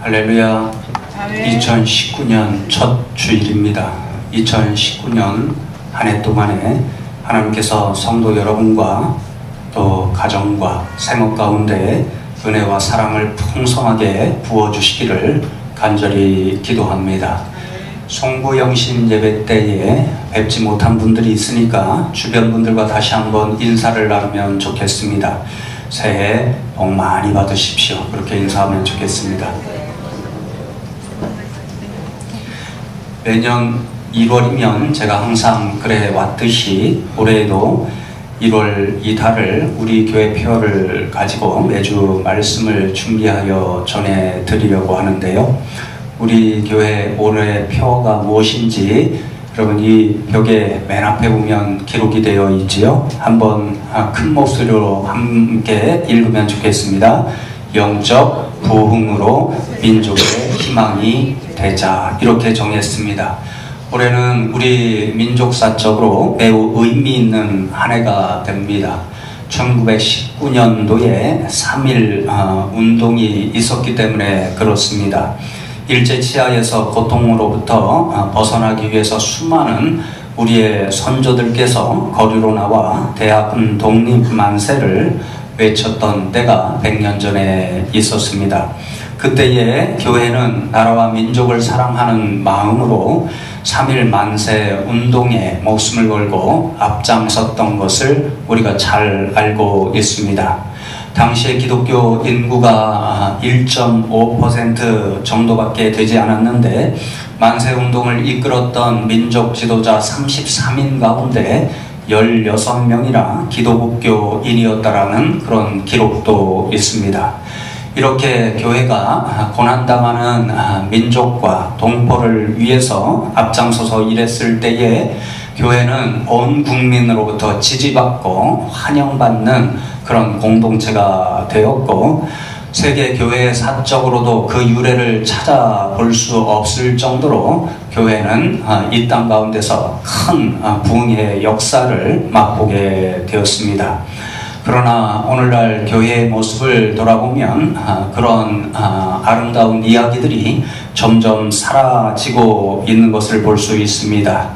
할렐루야. 2019년 첫 주일입니다. 2019년 한 해 동안에 하나님께서 성도 여러분과 또 가정과 생업 가운데 은혜와 사랑을 풍성하게 부어주시기를 간절히 기도합니다. 송구영신 예배 때에 뵙지 못한 분들이 있으니까 주변 분들과 다시 한번 인사를 나누면 좋겠습니다. 새해 복 많이 받으십시오. 그렇게 인사하면 좋겠습니다. 매년 1월이면 제가 항상 그래 왔듯이 올해에도 1월 이 달을 우리 교회 표어를 가지고 매주 말씀을 준비하여 전해드리려고 하는데요. 우리 교회 올해 표어가 무엇인지 여러분 이 벽에 맨 앞에 보면 기록이 되어 있지요. 한번 큰 목소리로 함께 읽으면 좋겠습니다. 영적 부흥으로 민족의 희망이 되자, 이렇게 정했습니다. 올해는 우리 민족사적으로 매우 의미 있는 한 해가 됩니다. 1919년도에 3.1 운동이 있었기 때문에 그렇습니다. 일제치하에서 고통으로부터 벗어나기 위해서 수많은 우리의 선조들께서 거리로 나와 대학은 독립만세를 외쳤던 때가 100년 전에 있었습니다. 그때의 교회는 나라와 민족을 사랑하는 마음으로 3.1 만세 운동에 목숨을 걸고 앞장섰던 것을 우리가 잘 알고 있습니다. 당시에 기독교 인구가 1.5% 정도밖에 되지 않았는데 만세운동을 이끌었던 민족 지도자 33인 가운데 16명이나 기독교인이었다라는 그런 기록도 있습니다. 이렇게 교회가 고난당하는 민족과 동포를 위해서 앞장서서 일했을 때에 교회는 온 국민으로부터 지지받고 환영받는 그런 공동체가 되었고, 세계 교회 사적으로도 그 유래를 찾아볼 수 없을 정도로 교회는 이 땅 가운데서 큰 부흥의 역사를 맛보게 되었습니다. 그러나 오늘날 교회의 모습을 돌아보면 그런 아름다운 이야기들이 점점 사라지고 있는 것을 볼 수 있습니다.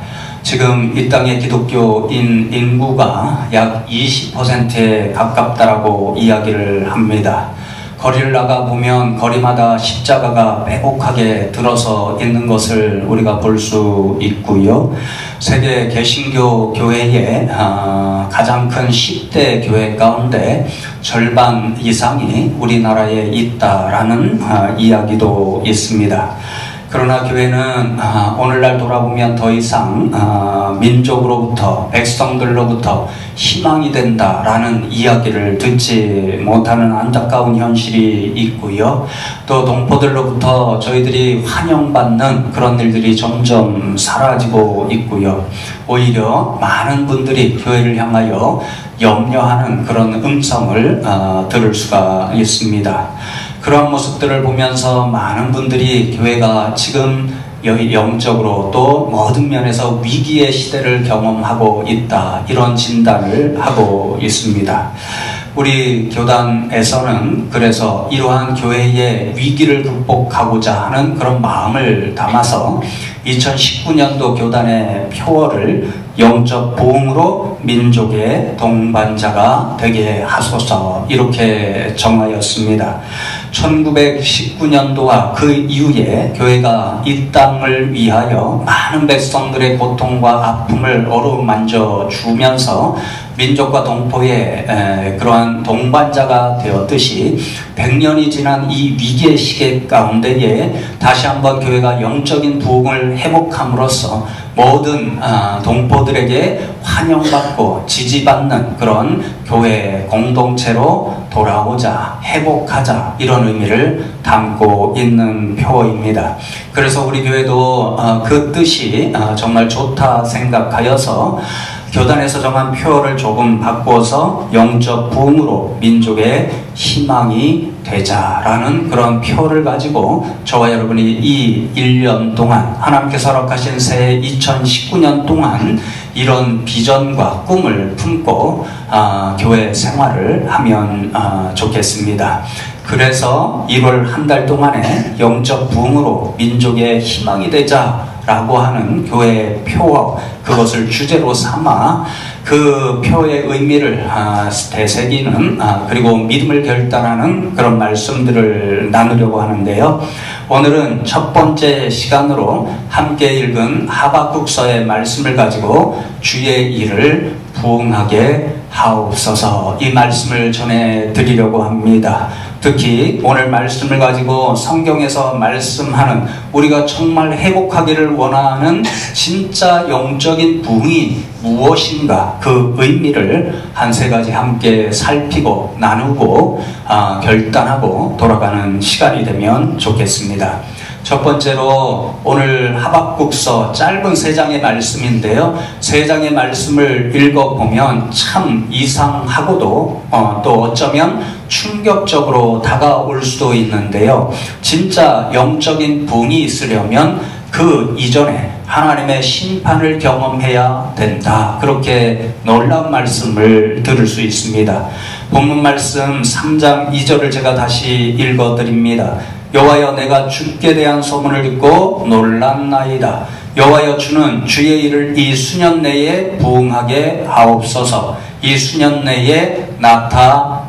지금 이 땅의 기독교인 인구가 약 20%에 가깝다라고 이야기를 합니다. 거리를 나가보면 거리마다 십자가가 빼곡하게 들어서 있는 것을 우리가 볼 수 있고요. 세계 개신교 교회의 가장 큰 10대 교회 가운데 절반 이상이 우리나라에 있다라는 이야기도 있습니다. 그러나 교회는 오늘날 돌아보면 더 이상 민족으로부터, 백성들로부터 희망이 된다라는 이야기를 듣지 못하는 안타까운 현실이 있고요. 또 동포들로부터 저희들이 환영받는 그런 일들이 점점 사라지고 있고요. 오히려 많은 분들이 교회를 향하여 염려하는 그런 음성을 들을 수가 있습니다. 그런 모습들을 보면서 많은 분들이 교회가 지금 영적으로 또 모든 면에서 위기의 시대를 경험하고 있다, 이런 진단을 하고 있습니다. 우리 교단에서는 그래서 이러한 교회의 위기를 극복하고자 하는 그런 마음을 담아서 2019년도 교단의 표어를 영적 부흥으로 민족의 동반자가 되게 하소서, 이렇게 정하였습니다. 1919년도와 그 이후에 교회가 이 땅을 위하여 많은 백성들의 고통과 아픔을 어루만져 주면서 민족과 동포의 그러한 동반자가 되었듯이 100년이 지난 이 위기의 시계 가운데에 다시 한번 교회가 영적인 부흥을 회복함으로써 모든 동포들에게 환영받고 지지받는 그런 교회 공동체로 돌아오자, 회복하자, 이런 의미를 담고 있는 표어입니다. 그래서 우리 교회도 그 뜻이 정말 좋다 생각하여서 교단에서 정한 표어를 조금 바꿔서 영적 부흥으로 민족의 희망이 되자라는 그런 표어를 가지고 저와 여러분이 이 1년 동안 하나님께서 허락하신 새해 2019년 동안 이런 비전과 꿈을 품고 교회 생활을 하면 좋겠습니다. 그래서 1월 한 달 동안에 영적 부흥으로 민족의 희망이 되자라고 하는 교회의 표, 그것을 주제로 삼아 그 표의 의미를 되새기는 그리고 믿음을 결단하는 그런 말씀들을 나누려고 하는데요. 오늘은 첫 번째 시간으로 함께 읽은 하박국서의 말씀을 가지고 주의 일을 부응하게 하옵소서, 이 말씀을 전해드리려고 합니다. 특히 오늘 말씀을 가지고 성경에서 말씀하는 우리가 정말 회복하기를 원하는 진짜 영적인 부흥이 무엇인가, 그 의미를 한 세 가지 함께 살피고 나누고 결단하고 돌아가는 시간이 되면 좋겠습니다. 첫 번째로 오늘 하박국서 짧은 3장의 말씀인데요. 3장의 말씀을 읽어보면 참 이상하고도 또 어쩌면 충격적으로 다가올 수도 있는데요. 진짜 영적인 부흥이 있으려면 그 이전에 하나님의 심판을 경험해야 된다, 그렇게 놀라운 말씀을 들을 수 있습니다. 본문 말씀 3장 2절을 제가 다시 읽어드립니다. 여호와여, 내가 주께 대한 소문을 듣고 놀랐나이다. 여호와여, 주는 주의 일을 이 수년 내에 부응하게 하옵소서. 이 수년 내에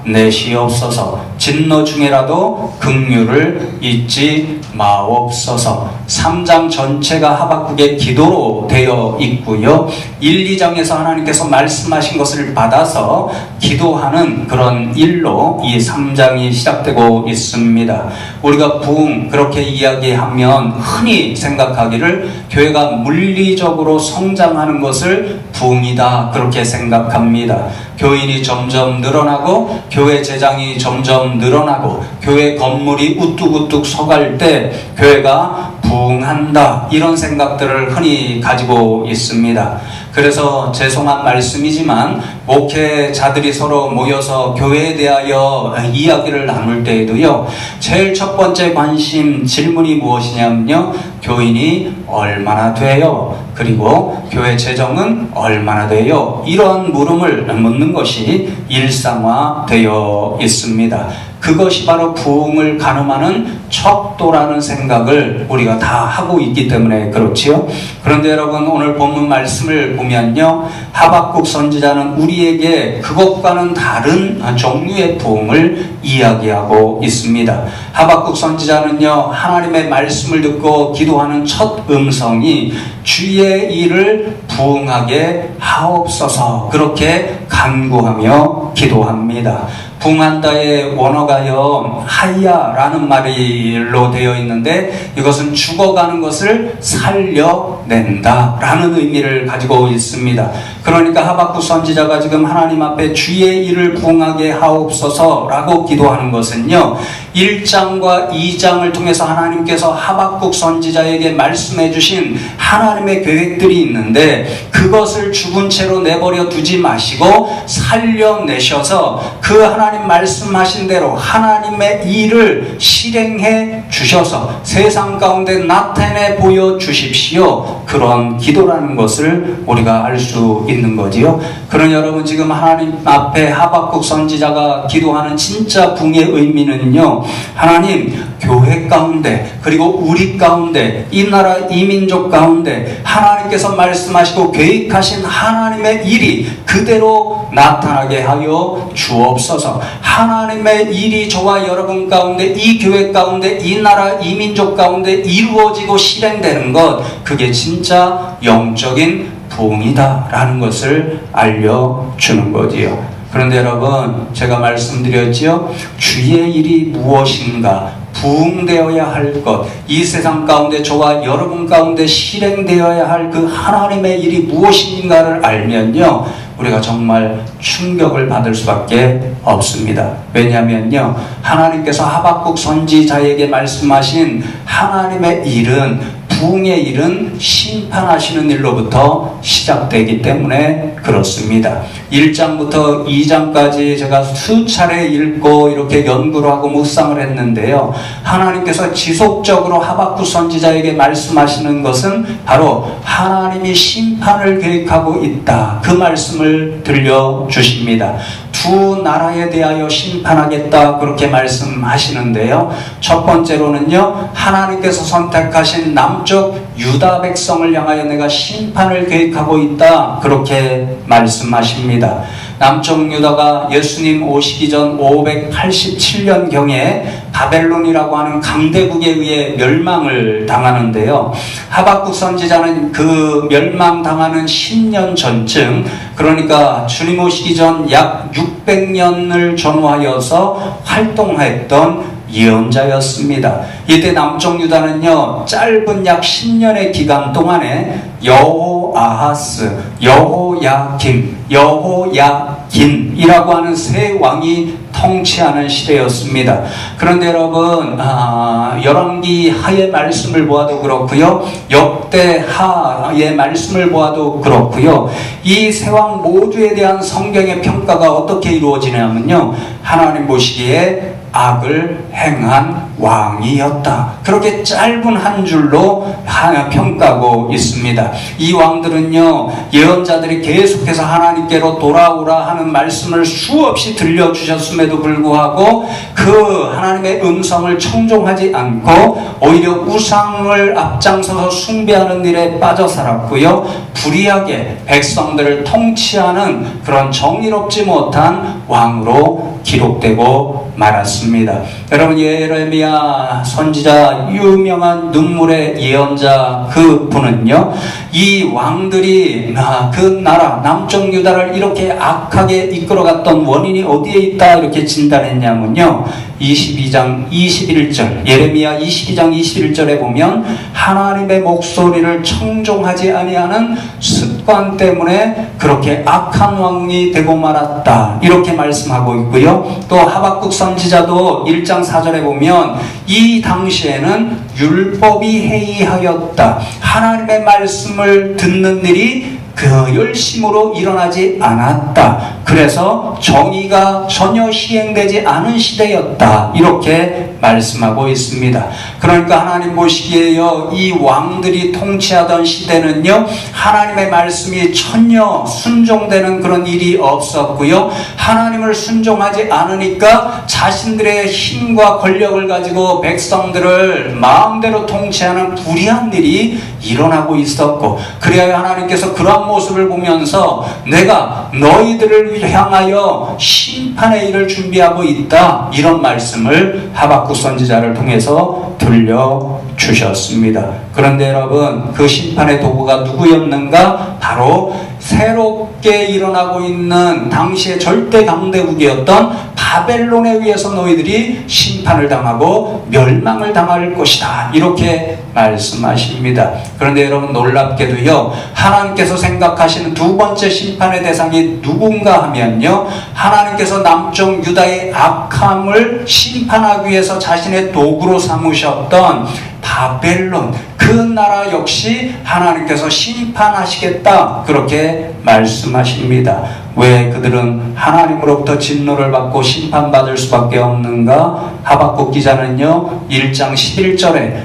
나타내시옵소서. 진노 중에라도 긍휼을 잊지 마옵소서. 3장 전체가 하박국의 기도로 되어 있고요. 1, 2장에서 하나님께서 말씀하신 것을 받아서 기도하는 그런 일로 이 3장이 시작되고 있습니다. 우리가 부흥 그렇게 이야기하면 흔히 생각하기를 교회가 물리적으로 성장하는 것을 부흥이다, 그렇게 생각합니다. 교인이 점점 늘어나고 교회 재장이 점점 늘어나고 교회 건물이 우뚝우뚝 서갈 때 교회가 부흥한다, 이런 생각들을 흔히 가지고 있습니다. 그래서 죄송한 말씀이지만 목회자들이 서로 모여서 교회에 대하여 이야기를 나눌 때에도요, 제일 첫 번째 관심 질문이 무엇이냐면요, 교인이 얼마나 돼요? 그리고 교회 재정은 얼마나 돼요? 이런 물음을 묻는 것이 일상화되어 있습니다. 그것이 바로 부흥을 가늠하는 척도라는 생각을 우리가 다 하고 있기 때문에 그렇지요. 그런데 여러분, 오늘 본문 말씀을 보면요, 하박국 선지자는 우리에게 그것과는 다른 종류의 부흥을 이야기하고 있습니다. 하박국 선지자는요, 하나님의 말씀을 듣고 기도하는 첫 음성이 주의 일을 부응하게 하옵소서, 그렇게 간구하며 기도합니다. 부응한다의 원어가요, 하야라는 말로 되어 있는데 이것은 죽어가는 것을 살려낸다 라는 의미를 가지고 있습니다. 그러니까 하박국 선지자가 지금 하나님 앞에 주의 일을 부응하게 하옵소서 라고 기도하는 것은요, 1장과 2장을 통해서 하나님께서 하박국 선지자에게 말씀해 주신 하나님의 계획들이 있는데 그것을 죽은 채로 내버려 두지 마시고 살려내셔서 그 하나님 말씀하신 대로 하나님의 일을 실행해 주셔서 세상 가운데 나타내 보여주십시오, 그런 기도라는 것을 우리가 알 수 있는 거지요. 그러니 여러분, 지금 하나님 앞에 하박국 선지자가 기도하는 진짜 부흥의 의미는요, 하나님, 교회 가운데 그리고 우리 가운데 이 나라 이 민족 가운데 하나님께서 말씀하시고 계획하신 하나님의 일이 그대로 나타나게 하여 주옵소서. 하나님의 일이 저와 여러분 가운데, 이 교회 가운데, 이 나라 이 민족 가운데 이루어지고 실행되는 것, 그게 진짜 영적인 부흥이다 라는 것을 알려주는 거지요. 그런데 여러분, 제가 말씀드렸지요, 주의 일이 무엇인가, 부응되어야 할 것, 이 세상 가운데 저와 여러분 가운데 실행되어야 할 그 하나님의 일이 무엇인가를 알면요, 우리가 정말 충격을 받을 수밖에 없습니다. 왜냐하면요, 하나님께서 하박국 선지자에게 말씀하신 하나님의 일은, 부흥의 일은 심판하시는 일로부터 시작되기 때문에 그렇습니다. 1장부터 2장까지 제가 수차례 읽고 이렇게 연구를 하고 묵상을 했는데요, 하나님께서 지속적으로 하박국 선지자에게 말씀하시는 것은 바로 하나님이 심판을 계획하고 있다, 그 말씀을 들려주십니다. 두 나라에 대하여 심판하겠다 그렇게 말씀하시는데요. 첫 번째로는요, 하나님께서 선택하신 남쪽 유다 백성을 향하여 내가 심판을 계획하고 있다 그렇게 말씀하십니다. 남쪽 유다가 예수님 오시기 전 587년경에 바벨론이라고 하는 강대국에 의해 멸망을 당하는데요. 하박국 선지자는 그 멸망당하는 10년 전쯤, 그러니까 주님 오시기 전 약 600년을 전후하여서 활동했던 예언자였습니다. 이때 남쪽 유다는요, 짧은 약 10년의 기간 동안에 여호아하스, 여호야김, 여호야긴이라고 하는 세 왕이 통치하는 시대였습니다. 그런데 여러분, 열왕기 하의 말씀을 보아도 그렇고요, 역대 하의 말씀을 보아도 그렇고요, 이 세 왕 모두에 대한 성경의 평가가 어떻게 이루어지냐면요, 하나님 보시기에 악을 행한 왕이었다. 그렇게 짧은 한 줄로 평가하고 있습니다. 이 왕들은요, 예언자들이 계속해서 하나님께로 돌아오라 하는 말씀을 수없이 들려주셨음에도 불구하고 그 하나님의 음성을 청종하지 않고 오히려 우상을 앞장서서 숭배하는 일에 빠져 살았고요, 불의하게 백성들을 통치하는 그런 정의롭지 못한 왕으로 기록되고 말았습니다. 여러분, 예레미야 선지자, 유명한 눈물의 예언자, 그 분은요, 이 왕들이 그 나라 남쪽 유다를 이렇게 악하게 이끌어갔던 원인이 어디에 있다 이렇게 진단했냐면요, 22장 21절, 예레미야 22장 21절에 보면 하나님의 목소리를 청종하지 아니하는 습관 때문에 그렇게 악한 왕이 되고 말았다 이렇게 말씀하고 있고요. 또 하박국 선지자도 1장 4절에 보면 이 당시에는 율법이 해이하였다, 하나님의 말씀을 듣는 일이 그 열심으로 일어나지 않았다, 그래서 정의가 전혀 시행되지 않은 시대였다 이렇게 말씀하고 있습니다. 그러니까 하나님 보시기에요, 이 왕들이 통치하던 시대는요, 하나님의 말씀이 전혀 순종되는 그런 일이 없었고요, 하나님을 순종하지 않으니까 자신들의 힘과 권력을 가지고 백성들을 마음대로 통치하는 불의한 일이 일어나고 있었고, 그래야 하나님께서 그러한 모습을 보면서 내가 너희들을 향하여 심판의 일을 준비하고 있다 이런 말씀을 하박국 선지자를 통해서 들려주셨습니다. 그런데 여러분, 그 심판의 도구가 누구였는가? 바로 새롭게 일어나고 있는 당시의 절대 강대국이었던 바벨론에 의해서 너희들이 심판을 당하고 멸망을 당할 것이다 이렇게 말씀하십니다. 그런데 여러분, 놀랍게도요, 하나님께서 생각하시는 두 번째 심판의 대상이 누군가 하면요, 하나님께서 남쪽 유다의 악함을 심판하기 위해서 자신의 도구로 삼으셨던 바벨론, 그 나라 역시 하나님께서 심판하시겠다 그렇게 말씀하십니다. 왜 그들은 하나님으로부터 진노를 받고 심판받을 수밖에 없는가? 하박국 기자는요, 1장 11절에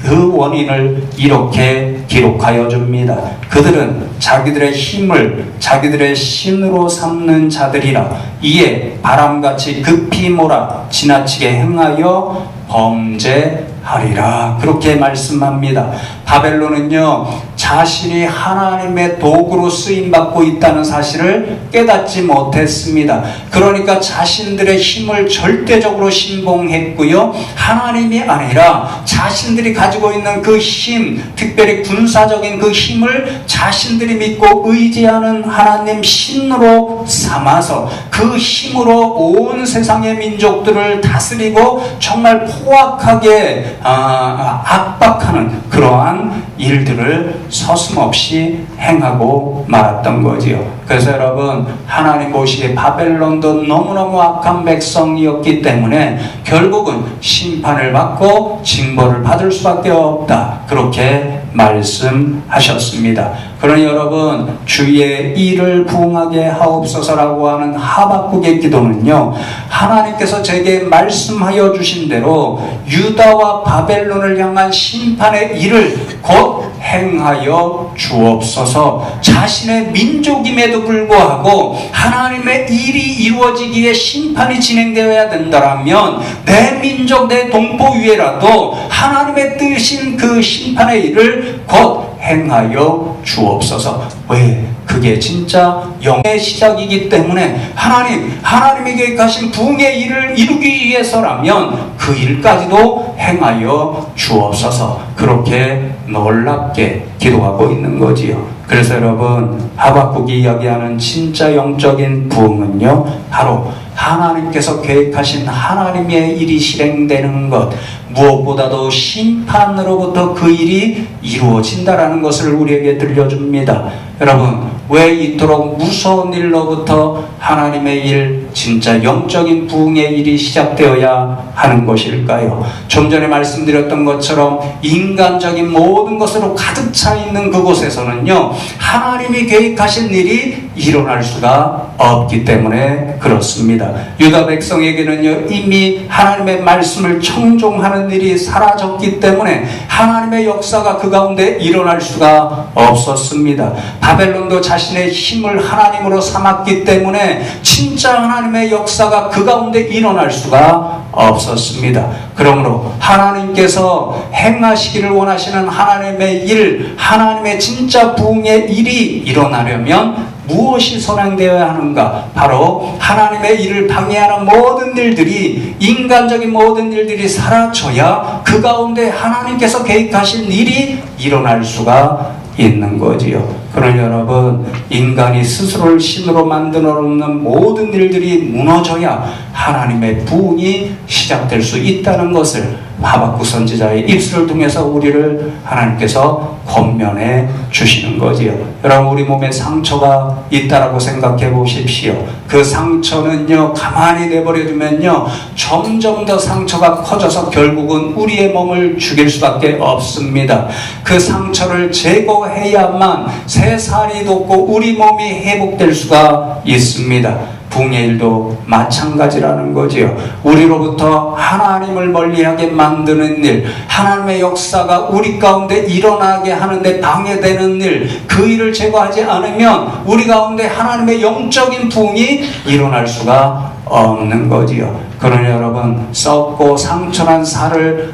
그 원인을 이렇게 기록하여 줍니다. 그들은 자기들의 힘을 자기들의 신으로 삼는 자들이라, 이에 바람같이 급히 몰아 지나치게 행하여 범죄하리라 그렇게 말씀합니다. 바벨론은요, 자신이 하나님의 도구로 쓰임받고 있다는 사실을 깨닫지 못했습니다. 그러니까 자신들의 힘을 절대적으로 신봉했고요, 하나님이 아니라 자신들이 가지고 있는 그 힘, 특별히 군사적인 그 힘을 자신들이 믿고 의지하는 하나님 신으로 삼아서 그 힘으로 온 세상의 민족들을 다스리고 정말 포악하게 압박하는 그러한 일들을 서슴없이 행하고 말았던 거지요. 그래서 여러분, 하나님 보시기에 바벨론도 너무너무 악한 백성이었기 때문에 결국은 심판을 받고 징벌을 받을 수밖에 없다 그렇게 말씀하셨습니다. 그러니 여러분, 주의 일을 부응하게 하옵소서라고 하는 하박국의 기도는요, 하나님께서 제게 말씀하여 주신 대로 유다와 바벨론을 향한 심판의 일을 곧 행하여 주옵소서. 자신의 민족임에도 불구하고 하나님의 일이 이루어지기 위해 심판이 진행되어야 된다면 내 민족, 내 동포 위에라도 하나님의 뜻인 그 심판의 일을 곧 행하여 주옵소서. 왜? 그게 진짜 영의 시작이기 때문에 하나님이 계획하신 부흥의 일을 이루기 위해서라면 그 일까지도 행하여 주옵소서. 그렇게 놀랍게 기도하고 있는 거지요. 그래서 여러분, 하박국이 이야기하는 진짜 영적인 부흥은요, 바로 하나님께서 계획하신 하나님의 일이 실행되는 것, 무엇보다도 심판으로부터 그 일이 이루어진다라는 것을 우리에게 들려줍니다. 여러분, 왜 이토록 무서운 일로부터 하나님의 일, 진짜 영적인 부흥의 일이 시작되어야 하는 것일까요? 좀 전에 말씀드렸던 것처럼 인간적인 모든 것으로 가득 차 있는 그곳에서는요, 하나님이 계획하신 일이 일어날 수가 없기 때문에 그렇습니다. 유다 백성에게는요, 이미 하나님의 말씀을 청종하는 일이 사라졌기 때문에 하나님의 역사가 그 가운데 일어날 수가 없었습니다. 바벨론도 자신의 힘을 하나님으로 삼았기 때문에 진짜 하나님의 역사가 그 가운데 일어날 수가 없었습니다. 그러므로 하나님께서 행하시기를 원하시는 하나님의 일, 하나님의 진짜 부흥의 일이 일어나려면 무엇이 선행되어야 하는가? 바로 하나님의 일을 방해하는 모든 일들이, 인간적인 모든 일들이 사라져야 그 가운데 하나님께서 계획하신 일이 일어날 수가 있는 거지요. 그러니 여러분, 인간이 스스로를 신으로 만들어 놓는 모든 일들이 무너져야 하나님의 부흥이 시작될 수 있다는 것을 하박국 선지자의 입술을 통해서 우리를 하나님께서 권면해 주시는 거지요. 여러분, 우리 몸에 상처가 있다라고 생각해 보십시오. 그 상처는요, 가만히 내버려 두면요, 점점 더 상처가 커져서 결국은 우리의 몸을 죽일 수밖에 없습니다. 그 상처를 제거해야만 새 살이 돋고 우리 몸이 회복될 수가 있습니다. 부흥의 일도 마찬가지라는 거지요. 우리로부터 하나님을 멀리하게 만드는 일, 하나님의 역사가 우리 가운데 일어나게 하는데 방해되는 일, 그 일을 제거하지 않으면 우리 가운데 하나님의 영적인 부흥이 일어날 수가 없는 거지요. 그러니 여러분, 썩고 상처난 살을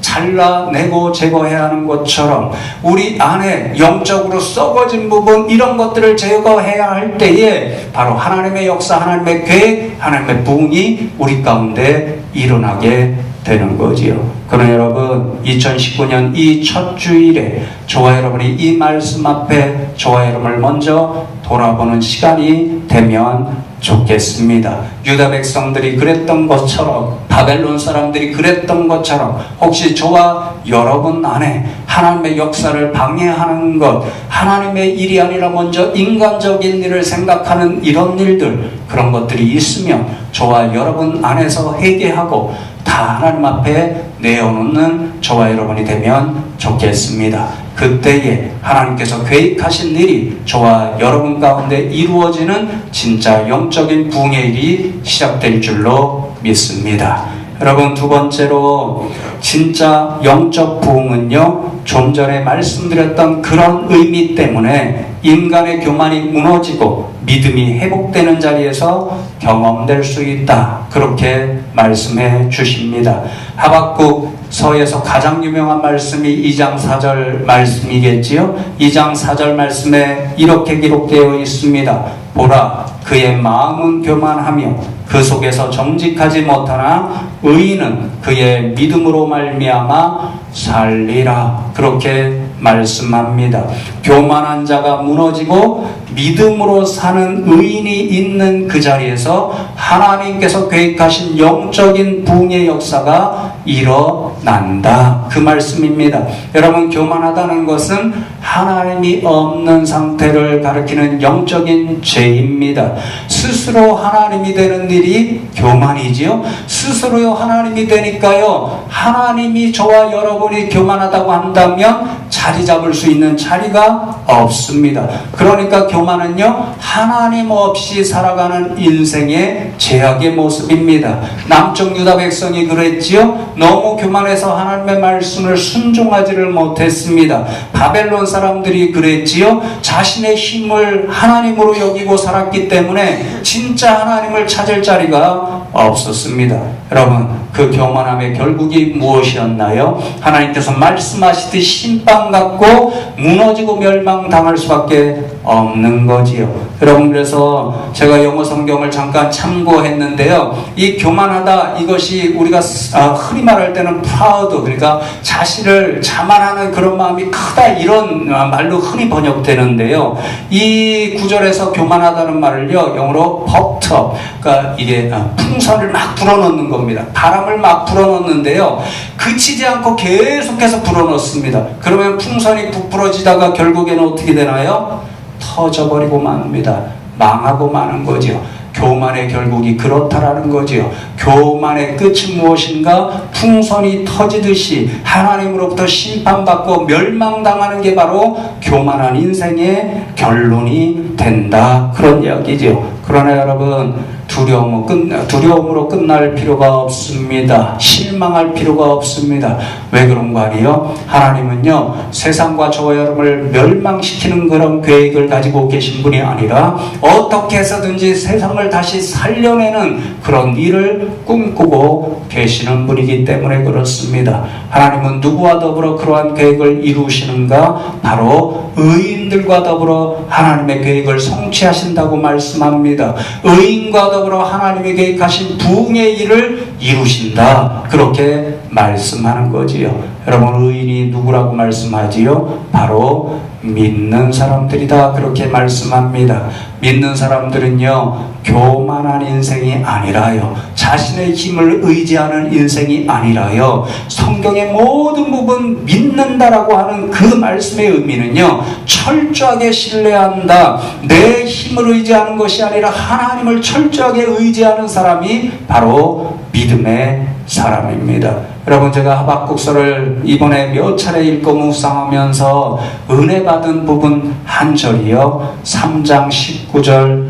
잘라내고 제거해야 하는 것처럼 우리 안에 영적으로 썩어진 부분, 이런 것들을 제거해야 할 때에 바로 하나님의 역사, 하나님의 계획, 하나님의 부흥이 우리 가운데 일어나게 되는 거지요. 그러나 여러분, 2019년 이 첫 주일에 저와 여러분이 이 말씀 앞에 저와 여러분을 먼저 돌아보는 시간이 되면 좋겠습니다. 유다 백성들이 그랬던 것처럼, 바벨론 사람들이 그랬던 것처럼, 혹시 저와 여러분 안에 하나님의 역사를 방해하는 것, 하나님의 일이 아니라 먼저 인간적인 일을 생각하는 이런 일들, 그런 것들이 있으면 저와 여러분 안에서 회개하고 다 하나님 앞에 내어놓는 저와 여러분이 되면 좋겠습니다. 그때에 하나님께서 계획하신 일이 저와 여러분 가운데 이루어지는 진짜 영적인 부흥의 일이 시작될 줄로 믿습니다. 여러분, 두 번째로 진짜 영적 부흥은요, 좀 전에 말씀드렸던 그런 의미 때문에 인간의 교만이 무너지고 믿음이 회복되는 자리에서 경험될 수 있다, 그렇게 말씀해 주십니다. 하박국 서에서 가장 유명한 말씀이 2장 4절 말씀이겠지요. 2장 4절 말씀에 이렇게 기록되어 있습니다. 보라, 그의 마음은 교만하며 그 속에서 정직하지 못하나 의인은 그의 믿음으로 말미암아 살리라, 그렇게 말씀합니다. 교만한 자가 무너지고 믿음으로 사는 의인이 있는 그 자리에서 하나님께서 계획하신 영적인 부흥의 역사가 일어난다, 그 말씀입니다. 여러분, 교만하다는 것은 하나님이 없는 상태를 가리키는 영적인 죄입니다. 스스로 하나님이 되는 일이 교만이지요. 스스로 하나님이 되니까요, 하나님이 저와 여러분이 교만하다고 한다면 자리 잡을 수 있는 자리가 없습니다. 그러니까 교만은요, 하나님 없이 살아가는 인생의 제약의 모습입니다. 남쪽 유다 백성이 그랬지요. 너무 교만해서 하나님의 말씀을 순종하지를 못했습니다. 바벨론 사람들이 그랬지요. 자신의 힘을 하나님으로 여기고 살았기 때문에 진짜 하나님을 찾을 자리가 없었습니다. 여러분, 그 교만함의 결국이 무엇이었나요? 하나님께서 말씀하시듯이 신빵받고 무너지고 멸망당할 수밖에 없는 거지요. 여러분, 그래서 제가 영어 성경을 잠깐 참고했는데요, 이 교만하다, 이것이 우리가 흔히 말할 때는 proud, 그러니까 자신을 자만하는 그런 마음이 크다, 이런 말로 흔히 번역되는데요, 이 구절에서 교만하다는 말을요, 영어로 puffed up, 그러니까 이게 풍선을 막 불어넣는 겁니다. 바람을 막 불어넣는데요, 그치지 않고 계속해서 불어넣습니다. 그러면 풍선이 부풀어지다가 결국에는 어떻게 되나요? 터져버리고 맙니다. 망하고 마는 거죠. 교만의 결국이 그렇다라는 거지요. 교만의 끝은 무엇인가? 풍선이 터지듯이 하나님으로부터 심판받고 멸망당하는 게 바로 교만한 인생의 결론이 된다, 그런 이야기죠. 그러나 여러분, 두려움으로 끝날 필요가 없습니다. 실망할 필요가 없습니다. 왜 그런 거 아니에요? 하나님은요, 세상과 저와 여러분을 멸망시키는 그런 계획을 가지고 계신 분이 아니라 어떻게 해서든지 세상을 다시 살려내는 그런 일을 꿈꾸고 계시는 분이기 때문에 그렇습니다. 하나님은 누구와 더불어 그러한 계획을 이루시는가? 바로 의인들과 더불어 하나님의 계획을 성취하신다고 말씀합니다. 의인과 더불어 하나님이 계획하신 부흥의 일을 이루신다, 그렇게 말씀하는 거지요. 여러분, 의인이 누구라고 말씀하지요? 바로 믿는 사람들이다, 그렇게 말씀합니다. 믿는 사람들은요, 교만한 인생이 아니라요, 자신의 힘을 의지하는 인생이 아니라요, 성경의 모든 부분 믿는다라고 하는 그 말씀의 의미는요, 철저하게 신뢰한다, 내 힘을 의지하는 것이 아니라 하나님을 철저하게 의지하는 사람이 바로 믿음의 사람입니다. 여러분, 제가 하박국서를 이번에 몇 차례 읽고 묵상하면서 은혜 받은 부분 한 절이요, 3장 19절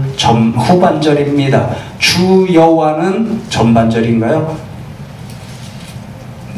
후반절입니다. 주 여호와는, 전반절인가요?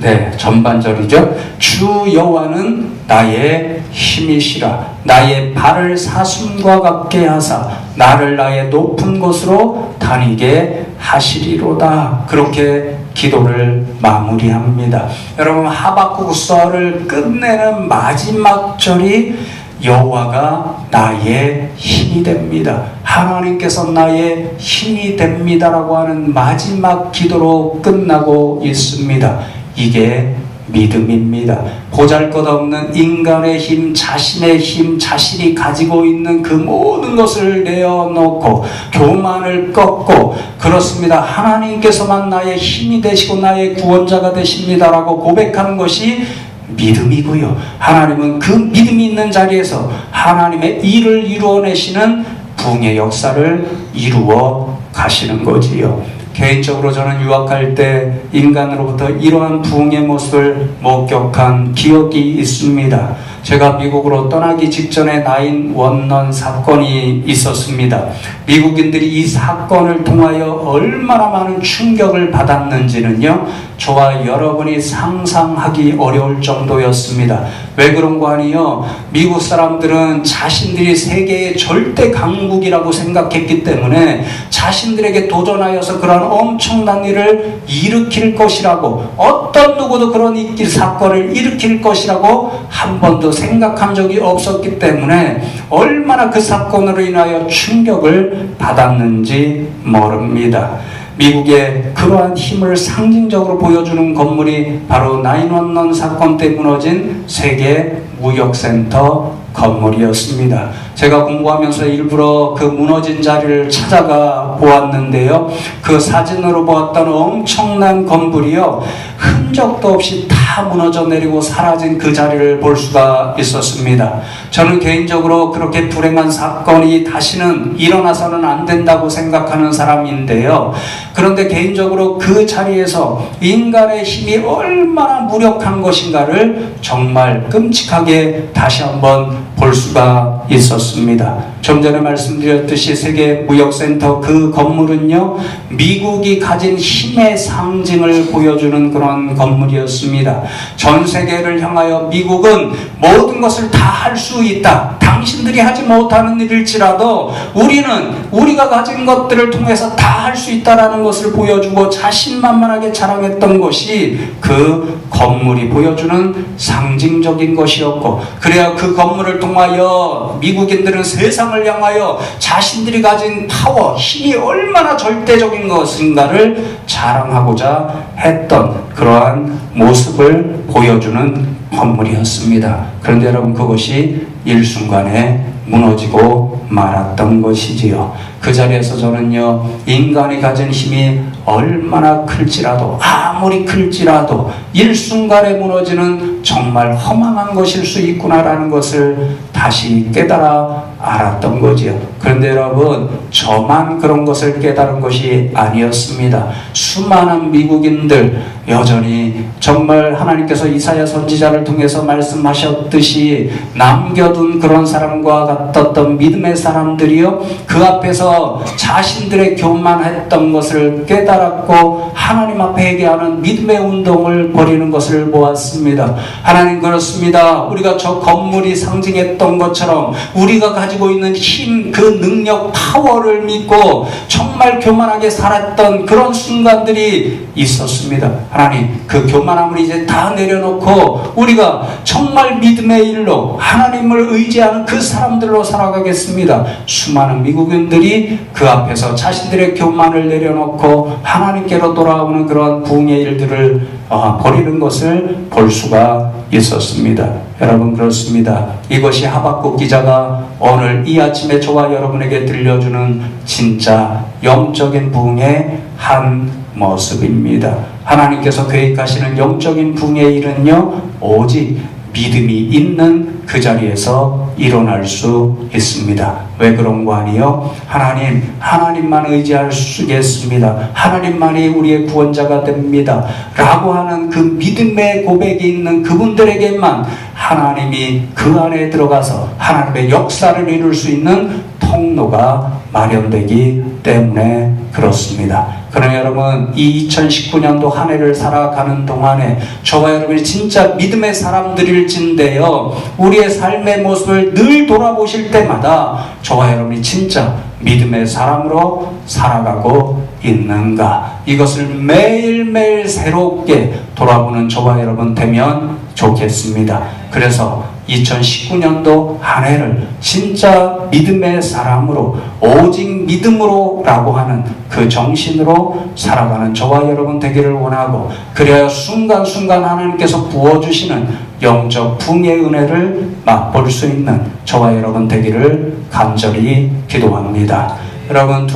네, 전반절이죠. 주 여호와는 나의 힘이시라. 나의 발을 사슴과 같게 하사 나를 나의 높은 곳으로 다니게 하시리로다. 그렇게 기도를 마무리합니다. 여러분, 하박국서를 끝내는 마지막 절이 여호와가 나의 힘이 됩니다, 하나님께서 나의 힘이 됩니다라고 하는 마지막 기도로 끝나고 있습니다. 이게 믿음입니다. 보잘것없는 인간의 힘, 자신의 힘, 자신이 가지고 있는 그 모든 것을 내어놓고 교만을 꺾고, 그렇습니다, 하나님께서만 나의 힘이 되시고 나의 구원자가 되십니다라고 고백하는 것이 믿음이고요. 하나님은 그 믿음이 있는 자리에서 하나님의 일을 이루어내시는 부흥의 역사를 이루어 가시는 거지요. 개인적으로 저는 유학할 때 인간으로부터 이러한 부흥의 모습을 목격한 기억이 있습니다. 제가 미국으로 떠나기 직전에 9/11 사건이 있었습니다. 미국인들이 이 사건을 통하여 얼마나 많은 충격을 받았는지는요, 저와 여러분이 상상하기 어려울 정도였습니다. 왜 그런 거 아니에요? 미국 사람들은 자신들이 세계의 절대 강국이라고 생각했기 때문에 자신들에게 도전하여서 그런 엄청난 일을 일으킬 것이라고, 어떤 누구도 그런 사건을 일으킬 것이라고 한 번도 생각한 적이 없었기 때문에 얼마나 그 사건으로 인하여 충격을 받았는지 모릅니다. 미국의 그러한 힘을 상징적으로 보여주는 건물이 바로 9/11 사건 때 무너진 세계 무역센터 건물이었습니다. 제가 공부하면서 일부러 그 무너진 자리를 찾아가 보았는데요, 그 사진으로 보았던 엄청난 건물이요, 흔적도 없이 다 다 무너져 내리고 사라진 그 자리를 볼 수가 있었습니다. 저는 개인적으로 그렇게 불행한 사건이 다시는 일어나서는 안 된다고 생각하는 사람인데요. 그런데 개인적으로 그 자리에서 인간의 힘이 얼마나 무력한 것인가를 정말 끔찍하게 다시 한번 볼 수가 있었습니다. 좀 전에 말씀드렸듯이 세계무역센터 그 건물은요, 미국이 가진 힘의 상징을 보여주는 그런 건물이었습니다. 전 세계를 향하여 미국은 모든 것을 다 할 수 있다. 당신들이 하지 못하는 일일지라도 우리는 우리가 가진 것들을 통해서 다 할 수 있다라는 것을 보여주고 자신만만하게 자랑했던 것이 그 건물이 보여주는 상징적인 것이었고, 그래야 그 건물을 통하여 미국인들은 세상을 향하여 자신들이 가진 파워, 힘이 얼마나 절대적인 것인가를 자랑하고자 했던 그러한 모습을 보여주는 건물이었습니다. 그런데 여러분, 그것이 일순간에 무너지고 말았던 것이지요. 그 자리에서 저는요, 인간이 가진 힘이 얼마나 클지라도, 아무리 클지라도 일순간에 무너지는 정말 허망한 것일 수 있구나라는 것을 다시 깨달아 알았던 거지요. 그런데 여러분, 저만 그런 것을 깨달은 것이 아니었습니다. 수많은 미국인들, 여전히 정말 하나님께서 이사야 선지자를 통해서 말씀하셨듯이 남겨둔 그런 사람과 같았던 믿음의 사람들이요, 그 앞에서 자신들의 교만했던 것을 깨달았고 하나님 앞에 회개하는 믿음의 운동을 벌이는 것을 보았습니다. 하나님, 그렇습니다. 우리가 저 건물이 상징했던 것처럼 우리가 가지고 있는 힘, 그 능력, 파워를 믿고 정말 교만하게 살았던 그런 순간들이 있었습니다. 하나님, 그 교만함을 이제 다 내려놓고 우리가 정말 믿음의 일로 하나님을 의지하는 그 사람들로 살아가겠습니다. 수많은 미국인들이 그 앞에서 자신들의 교만을 내려놓고 하나님께로 돌아오는 그런 부흥의 일들을 벌이는 것을 볼 수가 있었습니다. 여러분, 그렇습니다. 이것이 하박국 기자가 오늘 이 아침에 저와 여러분에게 들려주는 진짜 영적인 부흥의 한 모습입니다. 하나님께서 계획하시는 영적인 부흥의 일은요, 오직 믿음이 있는 그 자리에서 일어날 수 있습니다. 왜 그런 거 아니요? 하나님만 의지할 수 있겠습니다. 하나님만이 우리의 구원자가 됩니다. 라고 하는 그 믿음의 고백이 있는 그분들에게만 하나님이 그 안에 들어가서 하나님의 역사를 이룰 수 있는 통로가 마련되기 때문에 그렇습니다. 그러나 여러분, 이 2019년도 한 해를 살아가는 동안에 저와 여러분이 진짜 믿음의 사람들일진데요, 우리의 삶의 모습을 늘 돌아보실 때마다 저와 여러분이 진짜 믿음의 사람으로 살아가고 있는가, 이것을 매일매일 새롭게 돌아보는 저와 여러분 되면 좋겠습니다. 그래서 2019년도 한 해를 진짜 믿음의 사람으로, 오직 믿음으로 라고 하는 그 정신으로 살아가는 저와 여러분 되기를 원하고, 그래야 순간순간 하나님께서 부어주시는 영적 부흥의 은혜를 맛볼 수 있는 저와 여러분 되기를 간절히 기도합니다. 여러분,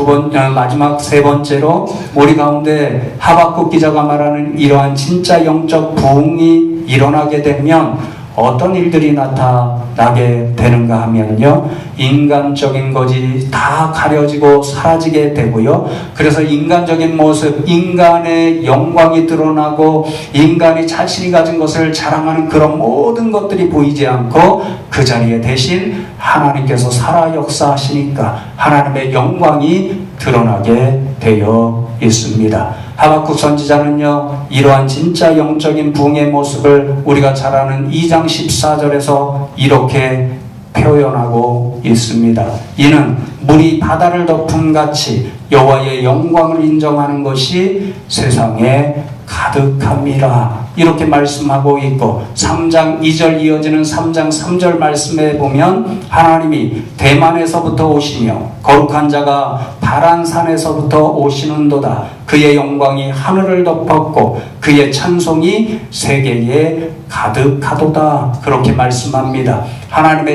마지막 세 번째로 우리 가운데 하박국 기자가 말하는 이러한 진짜 영적 부흥이 일어나게 되면 어떤 일들이 나타나게 되는가 하면요, 인간적인 것이 다 가려지고 사라지게 되고요, 그래서 인간적인 모습, 인간의 영광이 드러나고 인간이 자신이 가진 것을 자랑하는 그런 모든 것들이 보이지 않고 그 자리에 대신 하나님께서 살아 역사하시니까 하나님의 영광이 드러나게 되어 있습니다. 하박국 선지자는요, 이러한 진짜 영적인 부흥의 모습을 우리가 잘 아는 2장 14절에서 이렇게 표현하고 있습니다. 이는 물이 바다를 덮음같이 여호와의 영광을 인정하는 것이 세상에 가득함이라, 이렇게 말씀하고 있고, 3장 2절 이어지는 3장 3절 말씀에 보면 하나님이 대만에서부터 오시며 거룩한 자가 바란산에서부터 오시는도다. 그의 영광이 하늘을 덮었고 그의 찬송이 세계에 가득하도다 그렇게 말씀합니다. 하나님의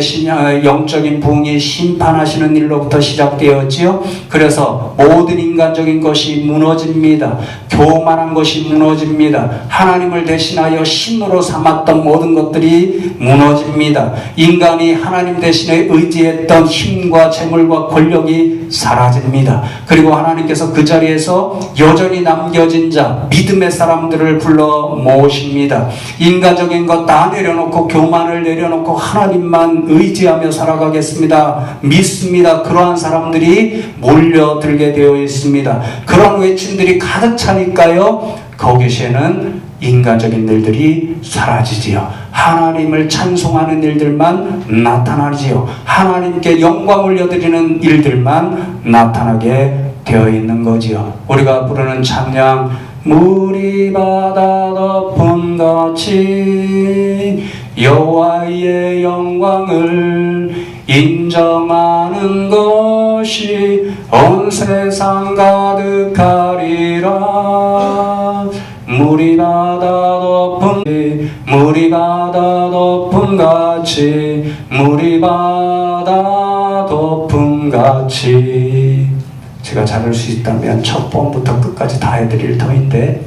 영적인 부흥이 심판하시는 일로부터 시작되었지요. 그래서 모든 인간적인 것이 무너집니다. 교만한 것이 무너집니다. 하나님을 대신하여 신으로 삼았던 모든 것들이 무너집니다. 인간이 하나님 대신에 의지했던 힘과 재물과 권력이 사라집니다. 그리고 하나님께서 그 자리에서 여전히 남겨진 자, 믿음의 사람들을 불러 모으십니다. 인간적인 것 다 내려놓고 교만을 내려놓고 하나님만 의지하며 살아가겠습니다. 믿습니다. 그러한 사람들이 몰려들게 되어 있습니다. 그런 외침들이 가득 차니까요, 거기에는 인간적인 일들이 사라지지요. 하나님을 찬송하는 일들만 나타나지요. 하나님께 영광 올려드리는 일들만 나타나게 되어 있는 거지요. 우리가 부르는 찬양, 물이 바다 덮은 같이 여호와의 영광을 인정하는 것이 온 세상 가득하리라. 물이 바다 덮은 같이 물이 바다 덮은 같이. 제가 잘할 수 있다면 첫 번부터 끝까지 다 해드릴 터인데,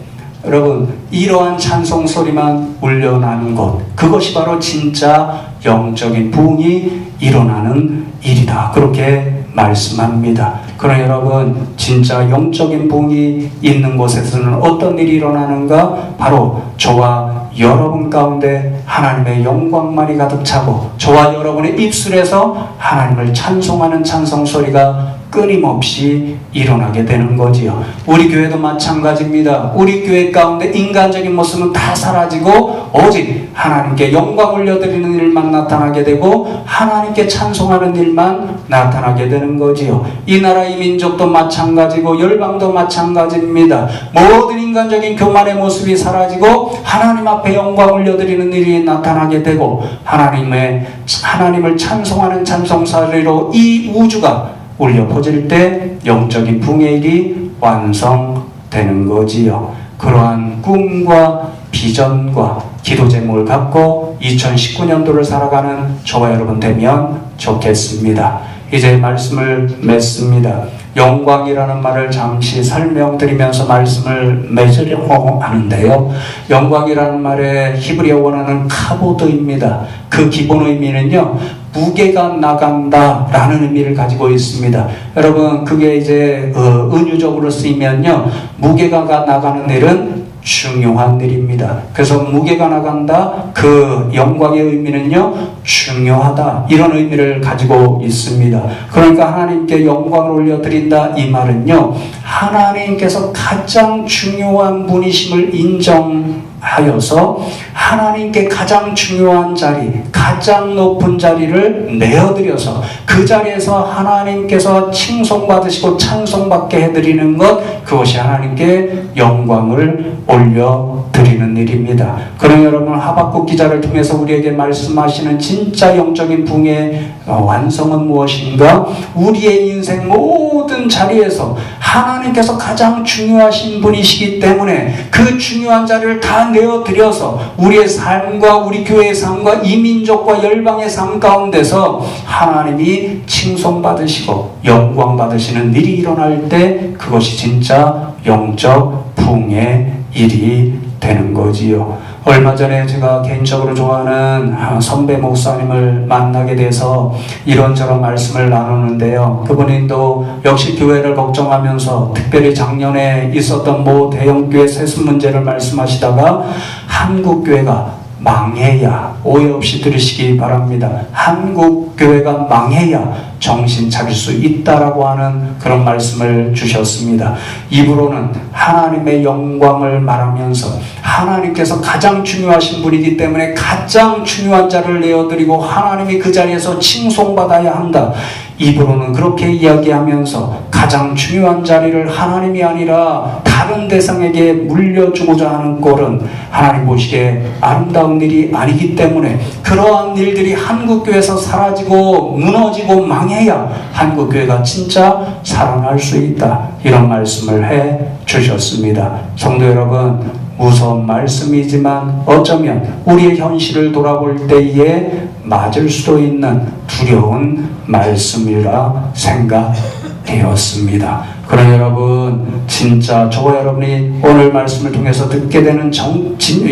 여러분, 이러한 찬송 소리만 울려나는 것, 그것이 바로 진짜 영적인 부흥이 일어나는 일이다 그렇게 말씀합니다. 그러나 여러분, 진짜 영적인 부흥이 있는 곳에서는 어떤 일이 일어나는가? 바로 저와 여러분 가운데 하나님의 영광만이 가득 차고 저와 여러분의 입술에서 하나님을 찬송하는 찬송 소리가 끊임없이 일어나게 되는 거지요. 우리 교회도 마찬가지입니다. 우리 교회 가운데 인간적인 모습은 다 사라지고 오직 하나님께 영광 올려드리는 일만 나타나게 되고 하나님께 찬송하는 일만 나타나게 되는 거지요. 이 나라 이 민족도 마찬가지고 열방도 마찬가지입니다. 모든 인간적인 교만의 모습이 사라지고 하나님 앞에 영광 올려드리는 일이 나타나게 되고 하나님을 찬송하는 찬송사리로 이 우주가 울려 퍼질 때 영적인 부흥의 일이 완성되는 거지요. 그러한 꿈과 비전과 기도 제목을 갖고 2019년도를 살아가는 저와 여러분 되면 좋겠습니다. 이제 말씀을 맺습니다. 영광이라는 말을 잠시 설명드리면서 말씀을 맺으려고 하는데요. 영광이라는 말의 히브리어 원어는 카보드입니다. 그 기본 의미는요, 무게가 나간다 라는 의미를 가지고 있습니다. 여러분, 그게 이제 은유적으로 쓰이면요, 무게가 나가는 일은 중요한 일입니다. 그래서 무게가 나간다, 그 영광의 의미는요, 중요하다, 이런 의미를 가지고 있습니다. 그러니까 하나님께 영광을 올려드린다, 이 말은요, 하나님께서 가장 중요한 분이심을 인정하여서 하나님께 가장 중요한 자리, 가장 높은 자리를 내어드려서 그 자리에서 하나님께서 칭송받으시고 찬송받게 해드리는 것, 그것이 하나님께 영광을 올려드리는 일입니다. 그럼 여러분, 하박국 기자를 통해서 우리에게 말씀하시는 진짜 영적인 부흥의 완성은 무엇인가? 우리의 인생 모든 자리에서 하나님께서 가장 중요하신 분이시기 때문에 그 중요한 자리를 다 내어드려서 우리의 삶과 우리 교회의 삶과 이 민족과 열방의 삶 가운데서 하나님이 칭송받으시고 영광받으시는 일이 일어날 때 그것이 진짜 영적 부흥의 일이 되는 거지요. 얼마 전에 제가 개인적으로 좋아하는 선배 목사님을 만나게 돼서 이런저런 말씀을 나누는데요. 그분이 또 역시 교회를 걱정하면서 특별히 작년에 있었던 모 대형교회 세습 문제를 말씀하시다가 한국교회가 망해야, 오해 없이 들으시기 바랍니다. 한국교회가 망해야 정신 차릴 수 있다라고 하는 그런 말씀을 주셨습니다. 입으로는 하나님의 영광을 말하면서 하나님께서 가장 중요하신 분이기 때문에 가장 중요한 자를 내어드리고 하나님이 그 자리에서 칭송받아야 한다. 입으로는 그렇게 이야기하면서 가장 중요한 자리를 하나님이 아니라 다른 대상에게 물려주고자 하는 꼴은 하나님 보시기에 아름다운 일이 아니기 때문에 그러한 일들이 한국교회에서 사라지고 무너지고 망해야 한국교회가 진짜 살아날 수 있다, 이런 말씀을 해 주셨습니다. 성도 여러분, 무서운 말씀이지만 어쩌면 우리의 현실을 돌아볼 때에 맞을 수도 있는 두려운 말씀이라 생각되었습니다. 그러나 여러분, 진짜 저와 여러분이 오늘 말씀을 통해서 듣게 되는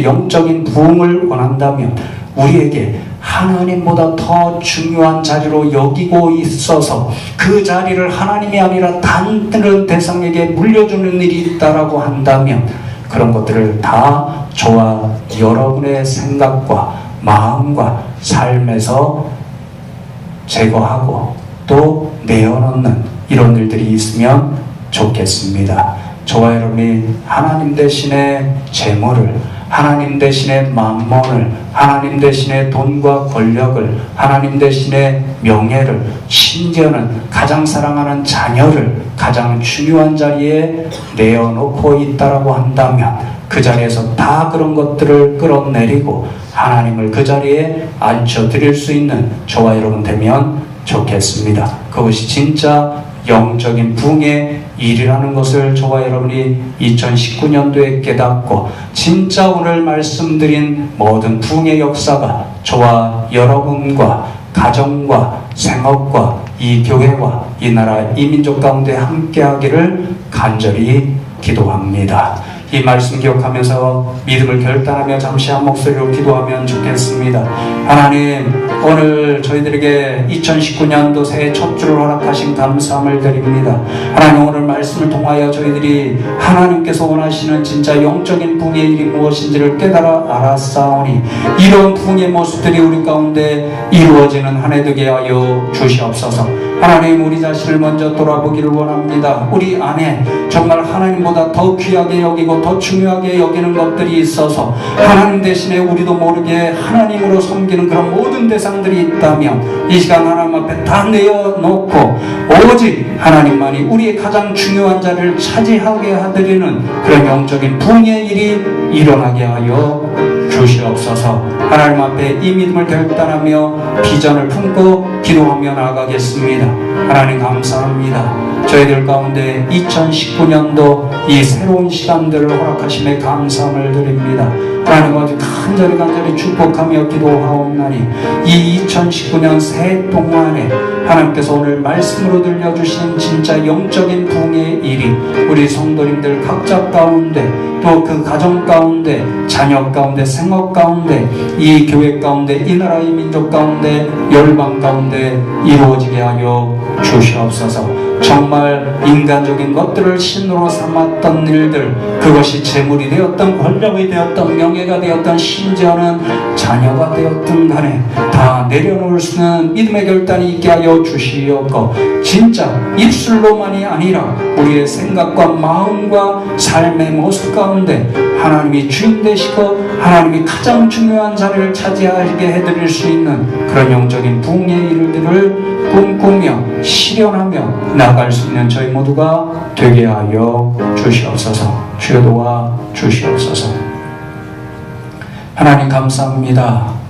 영적인 부흥을 원한다면 우리에게 하나님보다 더 중요한 자리로 여기고 있어서 그 자리를 하나님이 아니라 다른 대상에게 물려주는 일이 있다라고 한다면 그런 것들을 다 저와 여러분의 생각과 마음과 삶에서 제거하고 또 내어놓는 이런 일들이 있으면 좋겠습니다. 저와 여러분이 하나님 대신에 재물을, 하나님 대신에 만몬을, 하나님 대신에 돈과 권력을, 하나님 대신에 명예를, 심지어는 가장 사랑하는 자녀를 가장 중요한 자리에 내어놓고 있다라고 한다면 그 자리에서 다 그런 것들을 끌어내리고 하나님을 그 자리에 앉혀드릴 수 있는 저와 여러분 되면 좋겠습니다. 그것이 진짜 영적인 부흥의 일이라는 것을 저와 여러분이 2019년도에 깨닫고 진짜 오늘 말씀드린 모든 부흥의 역사가 저와 여러분과 가정과 생업과 이 교회와 이 나라 이 민족 가운데 함께하기를 간절히 기도합니다. 이 말씀 기억하면서 믿음을 결단하며 잠시 한 목소리로 기도하면 좋겠습니다. 하나님, 오늘 저희들에게 2019년도 새해 첫 주를 허락하신 감사함을 드립니다. 하나님, 오늘 말씀을 통하여 저희들이 하나님께서 원하시는 진짜 영적인 부흥의 일이 무엇인지를 깨달아 알았사오니 이런 부흥의 모습들이 우리 가운데 이루어지는 한 해 되게 하여 주시옵소서. 하나님, 우리 자신을 먼저 돌아보기를 원합니다. 우리 안에 정말 하나님보다 더 귀하게 여기고 더 중요하게 여기는 것들이 있어서 하나님 대신에 우리도 모르게 하나님으로 섬기는 그런 모든 대상들이 있다면 이 시간 하나님 앞에 다 내어놓고 오직 하나님만이 우리의 가장 중요한 자리를 차지하게 하드리는 그런 영적인 부흥의 일이 일어나게 하여 주시옵소서. 하나님 앞에 이 믿음을 결단하며 비전을 품고 기도하며 나아가겠습니다. 하나님 감사합니다. 저희들 가운데 2019년도 이 새로운 시간들을 허락하심에 감사함을 드립니다. 하나님 아주 간절히 축복하며 기도하옵나니 이 2019년 새해 동안에 하나님께서 오늘 말씀으로 들려주신 진짜 영적인 부흥의 일이 우리 성도님들 각자 가운데 또 그 가정 가운데 자녀 가운데 생업 가운데 이 교회 가운데 이 나라 이 민족 가운데 열방 가운데 이루어지게 하여 주시옵소서. 정말 인간적인 것들을 신으로 삼았던 일들, 그것이 재물이 되었던 권력이 되었던 명예가 되었던 심지어는 자녀가 되었던 간에 다 내려놓을 수 있는 믿음의 결단이 있게 하여 주시옵고 진짜 입술로만이 아니라 우리의 생각과 마음과 삶의 모습 가운데 하나님이 주인 되시고 하나님이 가장 중요한 자리를 차지하게 해드릴 수 있는 그런 영적인 부흥의 일들을 꿈꾸며 실현하며 나아갈 수 있는 저희 모두가 되게 하여 주시옵소서. 주여 도와 주시옵소서. 하나님 감사합니다.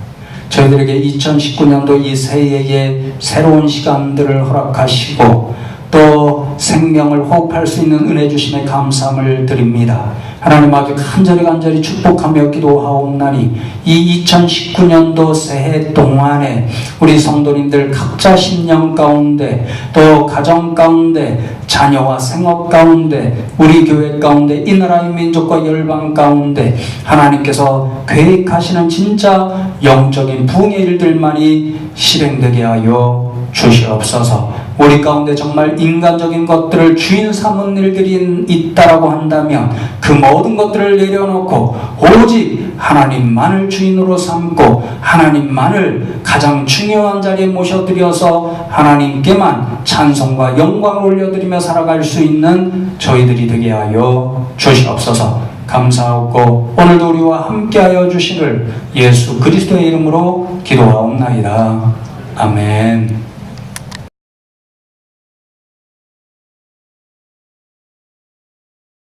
저희들에게 2019년도 이 새해에 새로운 시간들을 허락하시고 또 생명을 호흡할 수 있는 은혜 주심에 감사함을 드립니다. 하나님 아주 간절히 축복하며 기도하옵나니 이 2019년도 새해 동안에 우리 성도님들 각자 심령 가운데 또 가정 가운데 자녀와 생업 가운데 우리 교회 가운데 이 나라의 민족과 열방 가운데 하나님께서 계획하시는 진짜 영적인 부흥의 일들만이 실행되게 하여 주시옵소서. 우리 가운데 정말 인간적인 것들을 주인 삼은 일들이 있다라고 한다면 그 모든 것들을 내려놓고 오직 하나님만을 주인으로 삼고 하나님만을 가장 중요한 자리에 모셔드려서 하나님께만 찬송과 영광을 올려드리며 살아갈 수 있는 저희들이 되게 하여 주시옵소서. 감사하고 오늘도 우리와 함께하여 주시를 예수 그리스도의 이름으로 기도하옵나이다. 아멘.